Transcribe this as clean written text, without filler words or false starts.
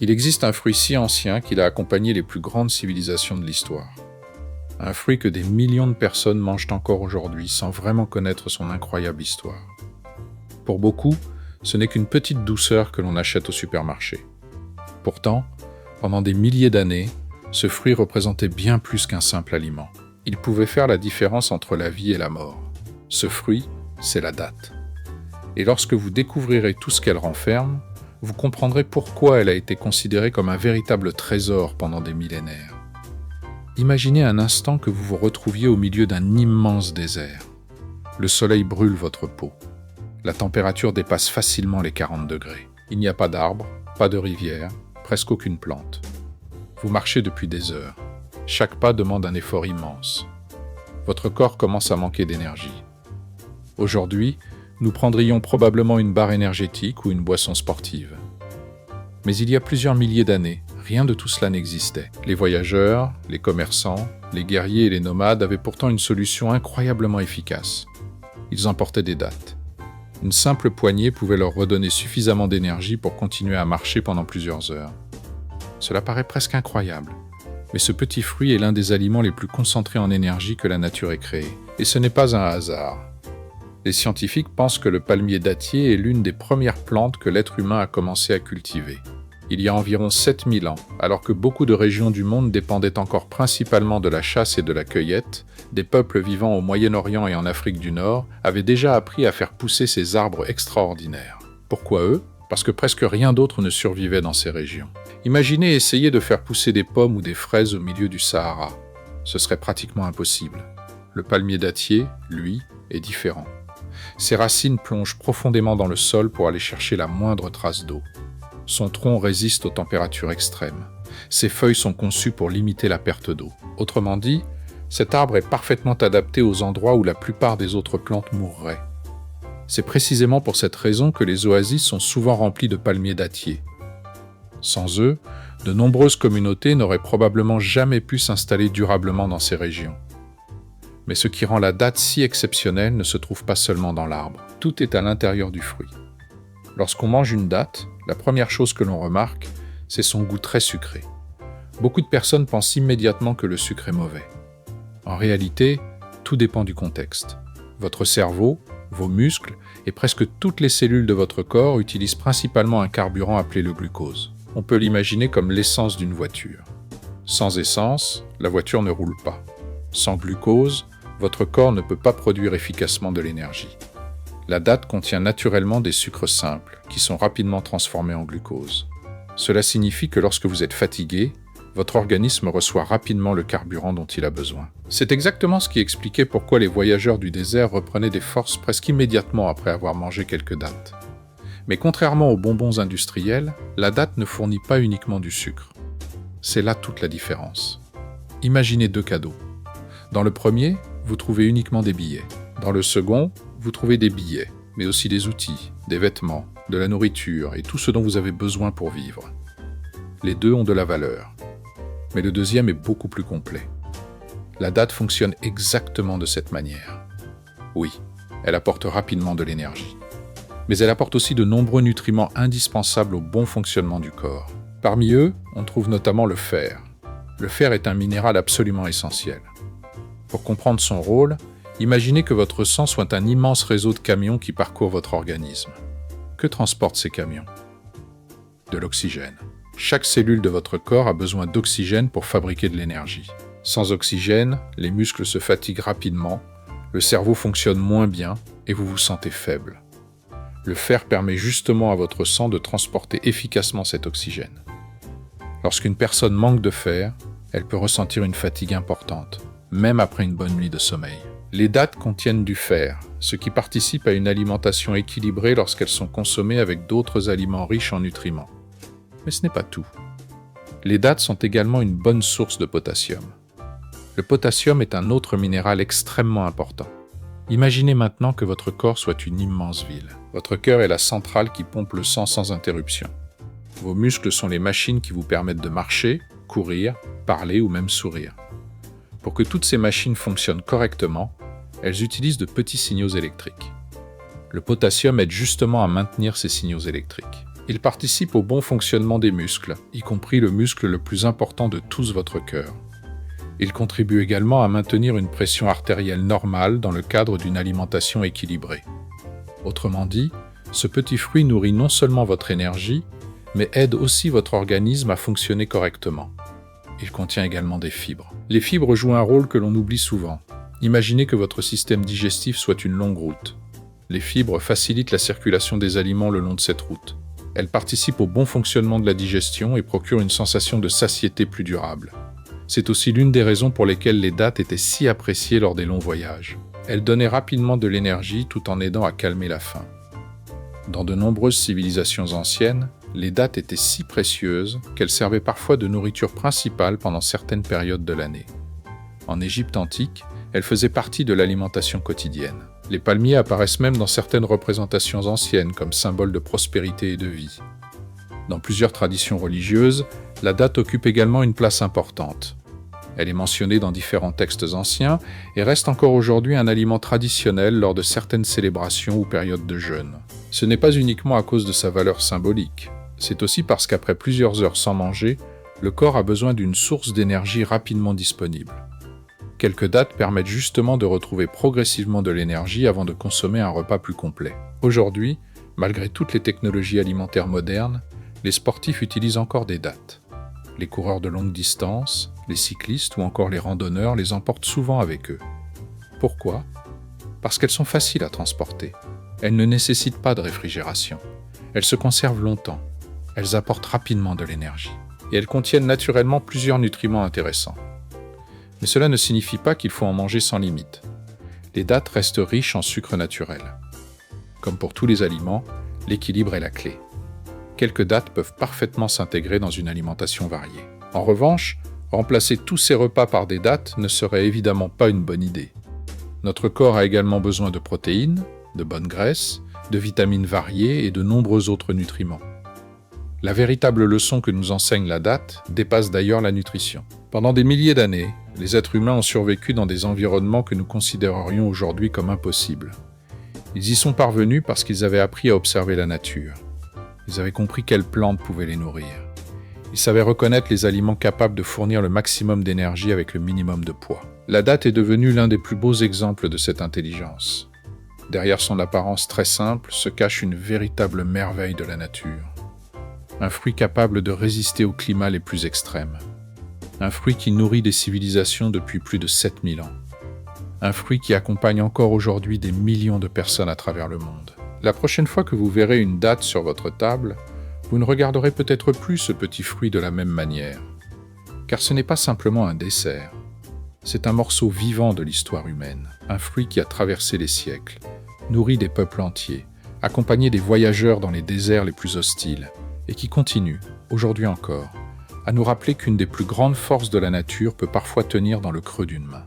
Il existe un fruit si ancien qu'il a accompagné les plus grandes civilisations de l'histoire. Un fruit que des millions de personnes mangent encore aujourd'hui sans vraiment connaître son incroyable histoire. Pour beaucoup, ce n'est qu'une petite douceur que l'on achète au supermarché. Pourtant, pendant des milliers d'années, ce fruit représentait bien plus qu'un simple aliment. Il pouvait faire la différence entre la vie et la mort. Ce fruit, c'est la date. Et lorsque vous découvrirez tout ce qu'elle renferme, vous comprendrez pourquoi elle a été considérée comme un véritable trésor pendant des millénaires. Imaginez un instant que vous vous retrouviez au milieu d'un immense désert. Le soleil brûle votre peau. La température dépasse facilement les 40 degrés. Il n'y a pas d'arbres, pas de rivière, presque aucune plante. Vous marchez depuis des heures. Chaque pas demande un effort immense. Votre corps commence à manquer d'énergie. Aujourd'hui, nous prendrions probablement une barre énergétique ou une boisson sportive. Mais il y a plusieurs milliers d'années, rien de tout cela n'existait. Les voyageurs, les commerçants, les guerriers et les nomades avaient pourtant une solution incroyablement efficace. Ils emportaient des dattes. Une simple poignée pouvait leur redonner suffisamment d'énergie pour continuer à marcher pendant plusieurs heures. Cela paraît presque incroyable, mais ce petit fruit est l'un des aliments les plus concentrés en énergie que la nature ait créé. Et ce n'est pas un hasard. Les scientifiques pensent que le palmier dattier est l'une des premières plantes que l'être humain a commencé à cultiver. Il y a environ 7000 ans, alors que beaucoup de régions du monde dépendaient encore principalement de la chasse et de la cueillette, des peuples vivant au Moyen-Orient et en Afrique du Nord avaient déjà appris à faire pousser ces arbres extraordinaires. Pourquoi eux ? Parce que presque rien d'autre ne survivait dans ces régions. Imaginez essayer de faire pousser des pommes ou des fraises au milieu du Sahara. Ce serait pratiquement impossible. Le palmier dattier, lui, est différent. Ses racines plongent profondément dans le sol pour aller chercher la moindre trace d'eau. Son tronc résiste aux températures extrêmes. Ses feuilles sont conçues pour limiter la perte d'eau. Autrement dit, cet arbre est parfaitement adapté aux endroits où la plupart des autres plantes mourraient. C'est précisément pour cette raison que les oasis sont souvent remplies de palmiers dattiers. Sans eux, de nombreuses communautés n'auraient probablement jamais pu s'installer durablement dans ces régions. Mais ce qui rend la datte si exceptionnelle ne se trouve pas seulement dans l'arbre. Tout est à l'intérieur du fruit. Lorsqu'on mange une datte, la première chose que l'on remarque, c'est son goût très sucré. Beaucoup de personnes pensent immédiatement que le sucre est mauvais. En réalité, tout dépend du contexte. Votre cerveau, vos muscles et presque toutes les cellules de votre corps utilisent principalement un carburant appelé le glucose. On peut l'imaginer comme l'essence d'une voiture. Sans essence, la voiture ne roule pas. Sans glucose, votre corps ne peut pas produire efficacement de l'énergie. La datte contient naturellement des sucres simples, qui sont rapidement transformés en glucose. Cela signifie que lorsque vous êtes fatigué, votre organisme reçoit rapidement le carburant dont il a besoin. C'est exactement ce qui expliquait pourquoi les voyageurs du désert reprenaient des forces presque immédiatement après avoir mangé quelques dattes. Mais contrairement aux bonbons industriels, la datte ne fournit pas uniquement du sucre. C'est là toute la différence. Imaginez deux cadeaux. Dans le premier, vous trouvez uniquement des billets. Dans le second, vous trouvez des billets, mais aussi des outils, des vêtements, de la nourriture et tout ce dont vous avez besoin pour vivre. Les deux ont de la valeur, mais le deuxième est beaucoup plus complet. La datte fonctionne exactement de cette manière. Oui, elle apporte rapidement de l'énergie, mais elle apporte aussi de nombreux nutriments indispensables au bon fonctionnement du corps. Parmi eux, on trouve notamment le fer. Le fer est un minéral absolument essentiel. Pour comprendre son rôle, imaginez que votre sang soit un immense réseau de camions qui parcourt votre organisme. Que transportent ces camions ? De l'oxygène. Chaque cellule de votre corps a besoin d'oxygène pour fabriquer de l'énergie. Sans oxygène, les muscles se fatiguent rapidement, le cerveau fonctionne moins bien et vous vous sentez faible. Le fer permet justement à votre sang de transporter efficacement cet oxygène. Lorsqu'une personne manque de fer, elle peut ressentir une fatigue importante, même après une bonne nuit de sommeil. Les dattes contiennent du fer, ce qui participe à une alimentation équilibrée lorsqu'elles sont consommées avec d'autres aliments riches en nutriments. Mais ce n'est pas tout. Les dattes sont également une bonne source de potassium. Le potassium est un autre minéral extrêmement important. Imaginez maintenant que votre corps soit une immense ville. Votre cœur est la centrale qui pompe le sang sans interruption. Vos muscles sont les machines qui vous permettent de marcher, courir, parler ou même sourire. Pour que toutes ces machines fonctionnent correctement, elles utilisent de petits signaux électriques. Le potassium aide justement à maintenir ces signaux électriques. Il participe au bon fonctionnement des muscles, y compris le muscle le plus important de tous, votre cœur. Il contribue également à maintenir une pression artérielle normale dans le cadre d'une alimentation équilibrée. Autrement dit, ce petit fruit nourrit non seulement votre énergie, mais aide aussi votre organisme à fonctionner correctement. Il contient également des fibres. Les fibres jouent un rôle que l'on oublie souvent. Imaginez que votre système digestif soit une longue route. Les fibres facilitent la circulation des aliments le long de cette route. Elles participent au bon fonctionnement de la digestion et procurent une sensation de satiété plus durable. C'est aussi l'une des raisons pour lesquelles les dattes étaient si appréciées lors des longs voyages. Elles donnaient rapidement de l'énergie tout en aidant à calmer la faim. Dans de nombreuses civilisations anciennes, les dattes étaient si précieuses qu'elles servaient parfois de nourriture principale pendant certaines périodes de l'année. En Égypte antique, elles faisaient partie de l'alimentation quotidienne. Les palmiers apparaissent même dans certaines représentations anciennes comme symbole de prospérité et de vie. Dans plusieurs traditions religieuses, la date occupe également une place importante. Elle est mentionnée dans différents textes anciens et reste encore aujourd'hui un aliment traditionnel lors de certaines célébrations ou périodes de jeûne. Ce n'est pas uniquement à cause de sa valeur symbolique, c'est aussi parce qu'après plusieurs heures sans manger, le corps a besoin d'une source d'énergie rapidement disponible. Quelques dates permettent justement de retrouver progressivement de l'énergie avant de consommer un repas plus complet. Aujourd'hui, malgré toutes les technologies alimentaires modernes, les sportifs utilisent encore des dattes. Les coureurs de longue distance, les cyclistes ou encore les randonneurs les emportent souvent avec eux. Pourquoi ? Parce qu'elles sont faciles à transporter. Elles ne nécessitent pas de réfrigération. Elles se conservent longtemps. Elles apportent rapidement de l'énergie. Et elles contiennent naturellement plusieurs nutriments intéressants. Mais cela ne signifie pas qu'il faut en manger sans limite. Les dattes restent riches en sucre naturel. Comme pour tous les aliments, l'équilibre est la clé. Quelques dattes peuvent parfaitement s'intégrer dans une alimentation variée. En revanche, remplacer tous ces repas par des dattes ne serait évidemment pas une bonne idée. Notre corps a également besoin de protéines, de bonnes graisses, de vitamines variées et de nombreux autres nutriments. La véritable leçon que nous enseigne la date dépasse d'ailleurs la nutrition. Pendant des milliers d'années, les êtres humains ont survécu dans des environnements que nous considérerions aujourd'hui comme impossibles. Ils y sont parvenus parce qu'ils avaient appris à observer la nature. Ils avaient compris quelles plantes pouvaient les nourrir. Ils savaient reconnaître les aliments capables de fournir le maximum d'énergie avec le minimum de poids. La date est devenue l'un des plus beaux exemples de cette intelligence. Derrière son apparence très simple se cache une véritable merveille de la nature. Un fruit capable de résister aux climats les plus extrêmes. Un fruit qui nourrit des civilisations depuis plus de 7000 ans. Un fruit qui accompagne encore aujourd'hui des millions de personnes à travers le monde. La prochaine fois que vous verrez une date sur votre table, vous ne regarderez peut-être plus ce petit fruit de la même manière. Car ce n'est pas simplement un dessert. C'est un morceau vivant de l'histoire humaine. Un fruit qui a traversé les siècles, nourri des peuples entiers, accompagné des voyageurs dans les déserts les plus hostiles, et qui continue, aujourd'hui encore, à nous rappeler qu'une des plus grandes forces de la nature peut parfois tenir dans le creux d'une main.